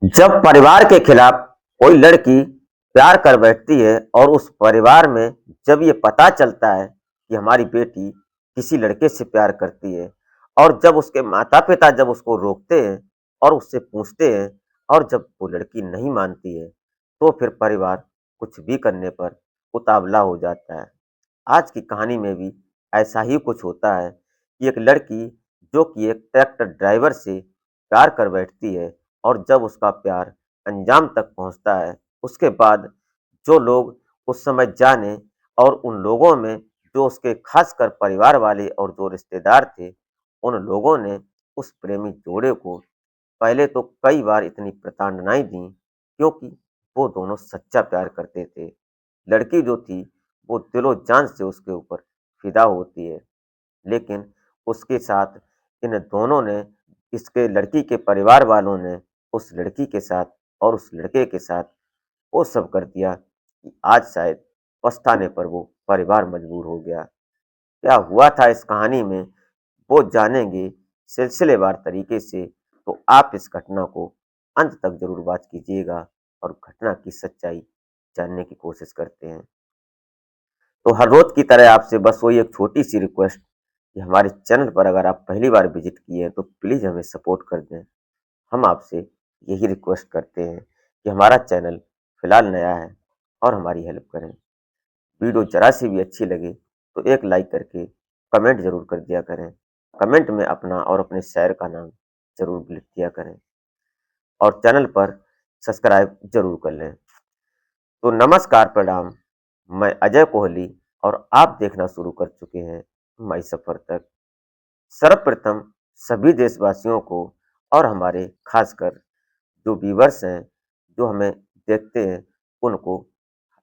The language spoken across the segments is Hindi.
जब परिवार के खिलाफ कोई लड़की प्यार कर बैठती है और उस परिवार में जब ये पता चलता है कि हमारी बेटी किसी लड़के से प्यार करती है और जब उसके माता-पिता जब उसको रोकते हैं और उससे पूछते हैं और जब वो लड़की नहीं मानती है, तो फिर परिवार कुछ भी करने पर उतावला हो जाता है। आज की कहानी में भी ऐसा ही कुछ होता है कि एक लड़की जो कि एक ट्रैक्टर ड्राइवर से प्यार कर बैठती है और जब उसका प्यार अंजाम तक पहुंचता है, उसके बाद जो लोग उस समय जाने और उन लोगों में जो उसके खासकर परिवार वाले और जो रिश्तेदार थे, उन लोगों ने उस प्रेमी जोड़े को पहले तो कई बार इतनी प्रताड़नाएँ दी, क्योंकि वो दोनों सच्चा प्यार करते थे। लड़की जो थी, वो दिलो-जान से उसके ऊपर फ़िदा होती है, लेकिन उसके साथ इन दोनों ने, इसके लड़की के परिवार वालों ने उस लड़की के साथ और उस लड़के के साथ वो सब कर दिया कि आज शायद पछताने पर वो परिवार मजबूर हो गया। क्या हुआ था इस कहानी में, वो जानेंगे सिलसिलेवार तरीके से, तो आप इस घटना को अंत तक ज़रूर वॉच कीजिएगा और घटना की सच्चाई जानने की कोशिश करते हैं। तो हर रोज़ की तरह आपसे बस वही एक छोटी-सी रिक्वेस्ट कि हमारे चैनल पर अगर आप पहली बार विज़िट किए हैं, तो प्लीज़ हमें सपोर्ट कर दें। हम आपसे यही रिक्वेस्ट करते हैं कि हमारा चैनल फ़िलहाल नया है और हमारी हेल्प करें। वीडियो ज़रा-सी भी अच्छी लगे, तो एक लाइक करके कमेंट ज़रूर कर दिया करें। कमेंट में अपना और अपने शहर का नाम ज़रूर लिख दिया करें और चैनल पर सब्सक्राइब ज़रूर कर लें। तो नमस्कार, प्रणाम, मैं अजय कोहली और आप देखना शुरू कर चुके हैं माई सफ़र तक। सर्वप्रथम सभी देशवासियों को और हमारे खासकर जो व्यूअर्स हैं, जो हमें देखते हैं, उनको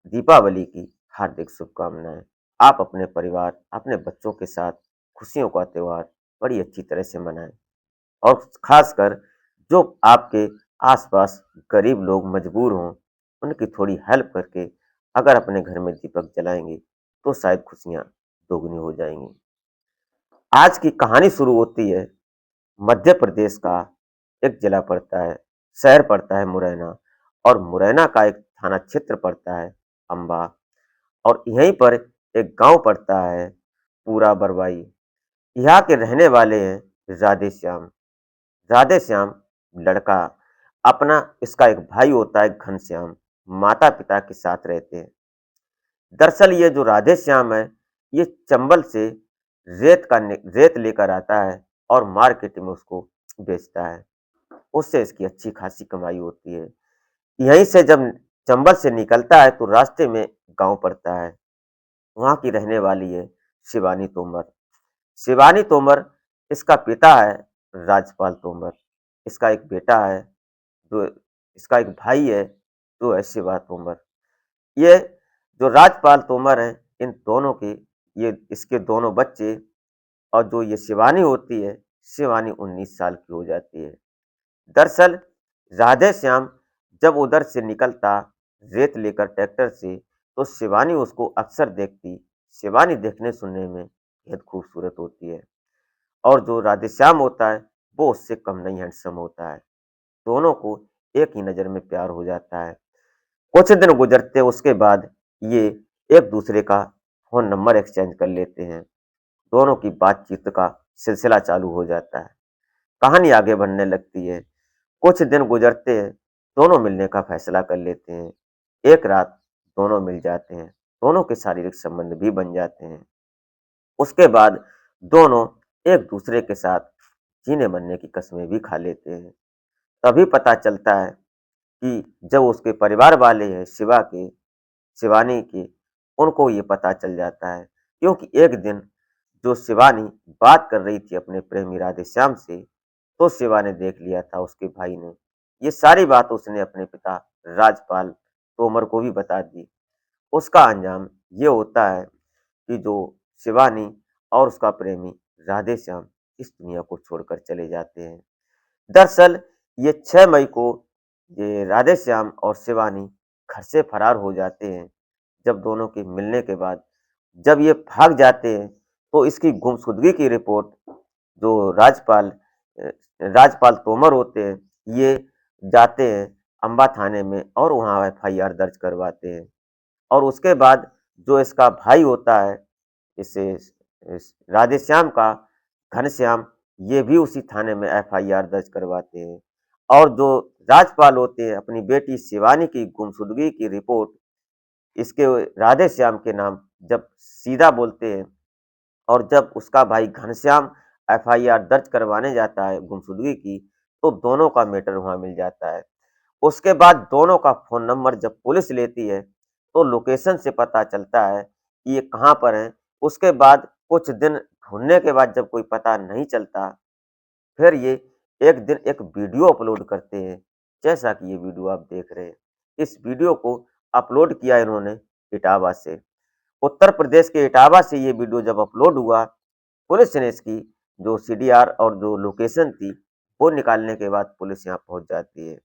दीपावली की हार्दिक शुभकामनाएँ। आप अपने परिवार, अपने बच्चों के साथ खुशियों का त्योहार बड़ी अच्छी तरह से मनाएँ और खासकर जो आपके आस-पास गरीब लोग मजबूर हों, उनकी थोड़ी हेल्प करके अगर अपने घर में दीपक जलाएँगे, तो शायद खुशियाँ दोगुनी हो जाएँगी। आज की कहानी शुरू होती है मध्य प्रदेश का एक जिला पड़ता है, शहर पड़ता है मुरैना और मुरैना का एक थाना क्षेत्र पड़ता है अम्बा और यहीं पर एक गांव पड़ता है पूरा बरवाई। यहाँ के रहने वाले हैं राधेश्याम। राधेश्याम लड़का अपना, इसका एक भाई होता है घनश्याम, माता-पिता के साथ रहते हैं। दरअसल ये जो राधेश्याम है, ये चंबल से रेत लेकर आता है और मार्केट में उसको बेचता है। उससे इसकी अच्छी खासी कमाई होती है। यहीं से जब चंबल से निकलता है तो रास्ते में गाँव पड़ता है। वहाँ की रहने वाली है शिवानी तोमर। शिवानी तोमर, इसका पिता है राजपाल तोमर। इसका एक बेटा है, जो इसका एक भाई है, जो है शिवा तोमर। ये जो राजपाल तोमर हैं, इन दोनों के, ये इसके दोनों बच्चे और जो ये शिवानी होती है, शिवानी 19 साल की हो जाती है। दरअसल राधेश्याम जब उधर से निकलता रेत लेकर ट्रैक्टर से, तो शिवानी उसको अक्सर देखती। शिवानी देखने सुनने में बेहद खूबसूरत होती है और जो राधेश्याम होता है, वो उससे कम नहीं हैंडसम होता है। दोनों को एक ही नज़र में प्यार हो जाता है। कुछ दिन गुजरते उसके बाद ये एक दूसरे का फ़ोन नंबर एक्सचेंज कर लेते हैं। दोनों की बातचीत का सिलसिला चालू हो जाता है। कहानी आगे बढ़ने लगती है। कुछ दिन गुजरते हैं, दोनों मिलने का फैसला कर लेते हैं। एक रात दोनों मिल जाते हैं, दोनों के शारीरिक संबंध भी बन जाते हैं। उसके बाद दोनों एक दूसरे के साथ जीने मरने की कस्में भी खा लेते हैं। तभी पता चलता है कि जब उसके परिवार वाले हैं शिवानी के, उनको ये पता चल जाता है, क्योंकि एक दिन जो शिवानी बात कर रही थी अपने प्रेमी राधेश्याम से, तो शिवा ने देख लिया था उसके भाई ने। ये सारी बात उसने अपने पिता राजपाल तोमर को भी बता दी। उसका अंजाम ये होता है कि जो शिवानी और उसका प्रेमी राधेश्याम इस दुनिया को छोड़कर चले जाते हैं। दरअसल ये 6 मई को ये राधेश्याम और शिवानी घर से फरार हो जाते हैं। जब दोनों के मिलने के बाद जब ये भाग जाते हैं, तो इसकी गुमशुदगी की रिपोर्ट जो राजपाल तोमर होते हैं, ये जाते हैं अम्बा थाने में और वहाँ एफआईआर दर्ज करवाते हैं। और उसके बाद जो इसका भाई होता है, इस राधेश्याम का घनश्याम, ये भी उसी थाने में एफआईआर दर्ज करवाते हैं। और जो राजपाल होते हैं, अपनी बेटी शिवानी की गुमशुदगी की रिपोर्ट इसके राधेश्याम के नाम जब सीधा बोलते हैं, और जब उसका भाई घनश्याम एफआईआर दर्ज करवाने जाता है गुमशुदगी की, तो दोनों का मैटर वहां मिल जाता है। उसके बाद दोनों का फ़ोन नंबर जब पुलिस लेती है, तो लोकेशन से पता चलता है कि ये कहाँ पर हैं। उसके बाद कुछ दिन ढूँढने के बाद जब कोई पता नहीं चलता, फिर ये एक दिन एक वीडियो अपलोड करते हैं, जैसा कि ये वीडियो आप देख रहे हैं। इस वीडियो को अपलोड किया इन्होंने इटावा से। उत्तर प्रदेश के इटावा से ये वीडियो जब अपलोड हुआ, पुलिस ने इसकी जो सीडीआर और जो लोकेशन थी, वो निकालने के बाद पुलिस यहाँ पहुँच जाती है।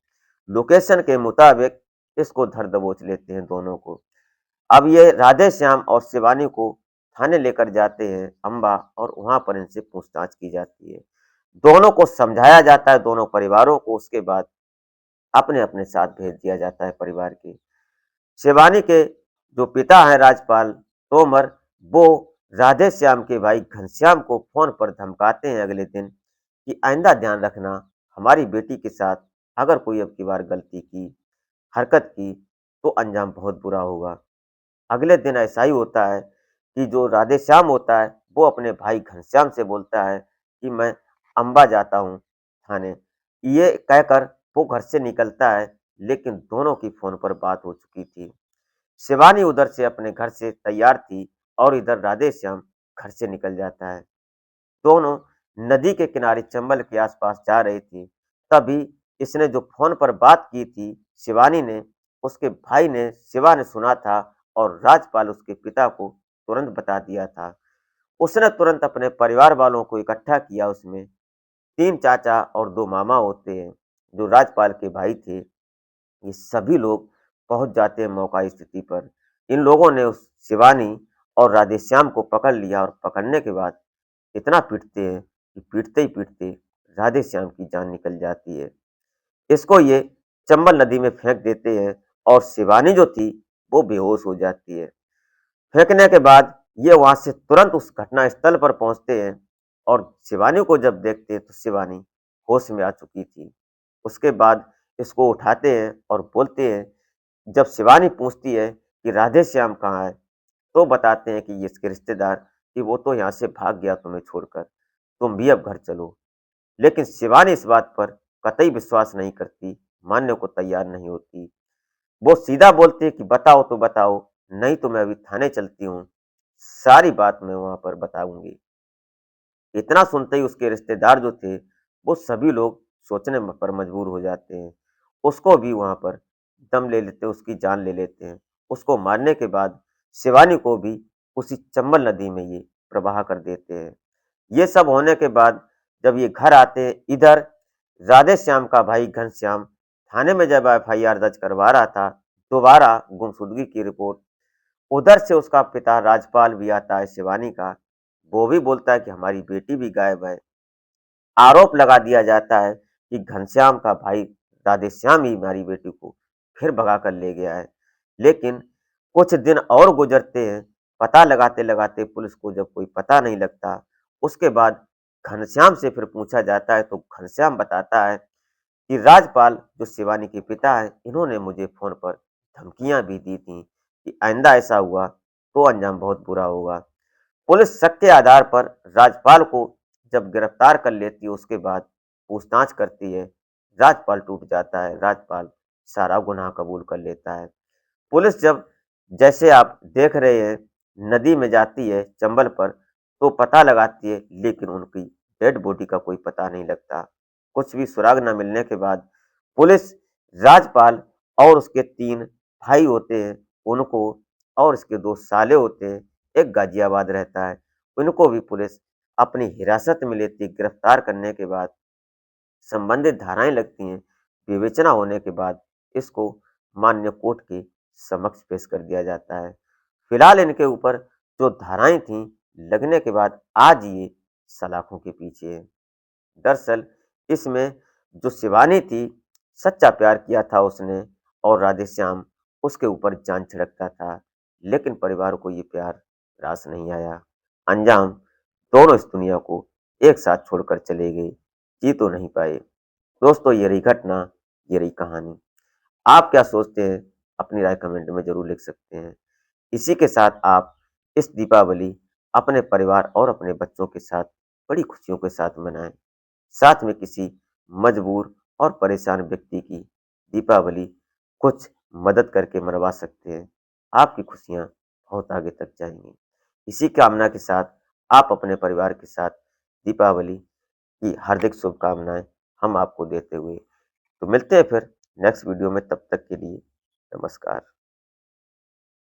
लोकेशन के मुताबिक इसको धर दबोच लेते हैं दोनों को। अब ये राधेश्याम और शिवानी को थाने लेकर जाते हैं अम्बा, और वहाँ पर इनसे पूछताछ की जाती है। दोनों को समझाया जाता है, दोनों परिवारों को, उसके बाद अपने-अपने साथ भेज दिया जाता है परिवार के। शिवानी के जो पिता हैं राजपाल तोमर, वो राधेश्याम के भाई घनश्याम को फ़ोन पर धमकाते हैं अगले दिन कि आइंदा ध्यान रखना, हमारी बेटी के साथ अगर कोई अब की बार गलती की, हरकत की, तो अंजाम बहुत बुरा होगा। अगले दिन ऐसा ही होता है कि जो राधेश्याम होता है, वो अपने भाई घनश्याम से बोलता है कि मैं अम्बा जाता हूँ थाने। ये कहकर वो घर से निकलता है, लेकिन दोनों की फ़ोन पर बात हो चुकी थी। शिवानी उधर से अपने घर से तैयार थी और इधर राधेश्याम घर से निकल जाता है। दोनों नदी के किनारे चंबल के आसपास जा रही थी। तभी इसने जो फ़ोन पर बात की थी शिवानी ने, उसके भाई ने, शिवा ने सुना था, और राजपाल उसके पिता को तुरंत बता दिया था। उसने तुरंत अपने परिवार वालों को इकट्ठा किया। उसमें 3 चाचा और 2 मामा होते हैं, जो राजपाल के भाई थे। ये सभी लोग पहुंच जाते हैं मौका स्थिति पर। इन लोगों ने उस शिवानी और राधेश्याम को पकड़ लिया, और पकड़ने के बाद इतना पीटते हैं कि पीटते ही पीटते राधेश्याम की जान निकल जाती है। इसको ये चंबल नदी में फेंक देते हैं, और शिवानी जो थी वो बेहोश हो जाती है। फेंकने के बाद ये वहां से तुरंत उस घटना स्थल पर पहुंचते हैं, और शिवानी को जब देखते हैं तो शिवानी होश में आ चुकी थी। उसके बाद इसको उठाते हैं और बोलते हैं, जब शिवानी पूछती है कि राधेश्याम कहाँ है, तो बताते हैं कि ये इसके रिश्तेदार, कि वो तो यहाँ से भाग गया तुम्हें छोड़कर, तुम भी अब घर चलो। लेकिन शिवानी इस बात पर कतई विश्वास नहीं करती, मानने को तैयार नहीं होती। वो सीधा बोलती है कि बताओ तो बताओ, नहीं तो मैं अभी थाने चलती हूँ, सारी बात मैं वहां पर बताऊंगी। इतना सुनते ही उसके रिश्तेदार जो थे, वो सभी लोग सोचने पर मजबूर हो जाते हैं। उसको भी वहां पर दम ले लेते हैं, उसकी जान ले लेते हैं। उसको मारने के बाद शिवानी को भी उसी चंबल नदी में ये प्रवाह कर देते हैं। ये सब होने के बाद जब ये घर आते हैं, इधर राधेश्याम का भाई घनश्याम थाने में जब एफआईआर दर्ज करवा रहा था, दोबारा गुमशुदगी की रिपोर्ट, उधर से उसका पिता राजपाल भी आता है शिवानी का। वो भी बोलता है कि हमारी बेटी भी गायब है। आरोप लगा दिया जाता है कि घनश्याम का भाई राधेश्याम ही हमारी बेटी को फिर भगा कर ले गया है। लेकिन कुछ दिन और गुजरते हैं, पता लगाते लगाते पुलिस को जब कोई पता नहीं लगता, उसके बाद घनश्याम से फिर पूछा जाता है, तो घनश्याम बताता है कि राजपाल जो शिवानी के पिता हैं, इन्होंने मुझे फोन पर धमकियां भी दी थी कि आइंदा ऐसा हुआ तो अंजाम बहुत बुरा होगा। पुलिस शक के आधार पर राजपाल को जब गिरफ्तार कर लेती है, उसके बाद पूछताछ करती है, राजपाल टूट जाता है। राजपाल सारा गुनाह कबूल कर लेता है। पुलिस जब, जैसे आप देख रहे हैं, नदी में जाती है चंबल पर, तो पता लगाती है, लेकिन उनकी डेड बॉडी का कोई पता नहीं लगता। कुछ भी सुराग न मिलने के बाद पुलिस राजपाल और उसके 3 भाई होते हैं, उनको, और इसके 2 साले होते हैं, एक गाजियाबाद रहता है, उनको भी पुलिस अपनी हिरासत में लेती है। गिरफ्तार करने के बाद संबंधित धाराएं लगती हैं। विवेचना होने के बाद इसको मान्य कोर्ट के समक्ष पेश कर दिया जाता है। फिलहाल इनके ऊपर जो धाराएं थीं, लगने के बाद आज ये सलाखों के पीछे है। दरअसल इसमें जो शिवानी थी, सच्चा प्यार किया था उसने और राधेश्याम उसके ऊपर जान छिड़कता था, लेकिन परिवार को ये प्यार रास नहीं आया। अंजाम दोनों इस दुनिया को एक साथ छोड़कर चले गए, जी तो नहीं पाए। दोस्तों, ये रही घटना, ये रही कहानी। आप क्या सोचते हैं? अपनी राय कमेंट में ज़रूर लिख सकते हैं। इसी के साथ आप इस दीपावली अपने परिवार और अपने बच्चों के साथ बड़ी खुशियों के साथ मनाएँ। साथ में किसी मजबूर और परेशान व्यक्ति की दीपावली कुछ मदद करके मनवा सकते हैं। आपकी खुशियाँ बहुत आगे तक जाएँगी। इसी कामना के साथ आप अपने परिवार के साथ दीपावली की हार्दिक शुभकामनाएँ हम आपको देते हुए तो मिलते हैं फिर नेक्स्ट वीडियो में, तब तक के लिए नमस्कार।